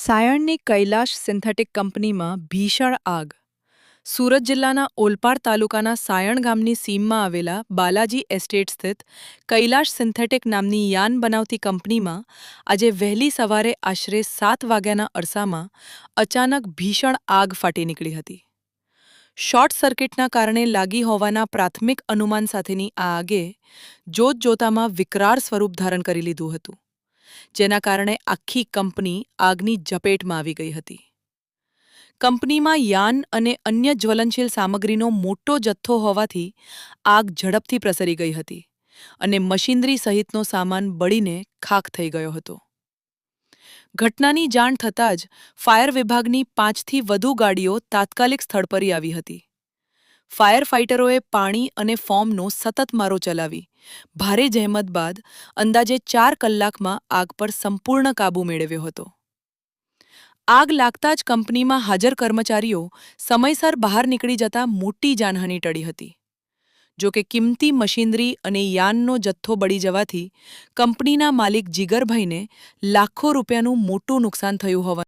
સાયણની Kailash synthetic કંપનીમાં ભીષણ આગ. સુરત જિલ્લાના ઓલપાડ તાલુકાના સાયણ ગામની સીમમાં આવેલા બાલાજી એસ્ટેટ સ્થિત કૈલાશ સિન્થેટિક નામની યાન બનાવતી કંપનીમાં આજે વહેલી સવારે આશરે 7 વાગ્યાના અરસામાં અચાનક ભીષણ આગ ફાટી નીકળી હતી. શોર્ટ સર્કિટના કારણે લાગી હોવાના પ્રાથમિક અનુમાન સાથેની આ આગે જોતજોતામાં વિકરાળ સ્વરૂપ ધારણ કરી લીધું હતું, જેના કારણે આખી કંપની આગની ઝપેટમાં આવી ગઈ હતી. કંપનીમાં યાન અને અન્ય જ્વલનશીલ સામગ્રીનો મોટો જથ્થો હોવાથી આગ ઝડપથી પ્રસરી ગઈ હતી અને મશીનરી સહિતનો સામાન બળીને ખાખ થઈ ગયો હતો. ઘટનાની જાણ થતાં જ ફાયર વિભાગની 5થી વધુ ગાડીઓ તાત્કાલિક સ્થળ પર આવી હતી. ફાયર ફાઇટરોએ પાણી અને ફોર્મનો સતત મારો ચલાવી ભારે જહેમત બાદ અંદાજે 4 કલાકમાં આગ પર સંપૂર્ણ કાબૂ મેળવ્યો હતો. આગ લાગતા જ કંપનીમાં હાજર કર્મચારીઓ સમયસર બહાર નીકળી જતા મોટી જાનહાનિ ટળી હતી. જો કે કિંમતી મશીનરી અને યાનનો જથ્થો બળી જવાથી કંપનીના માલિક જીગરભાઈને લાખો રૂપિયાનું મોટું નુકસાન થયું હોવાનું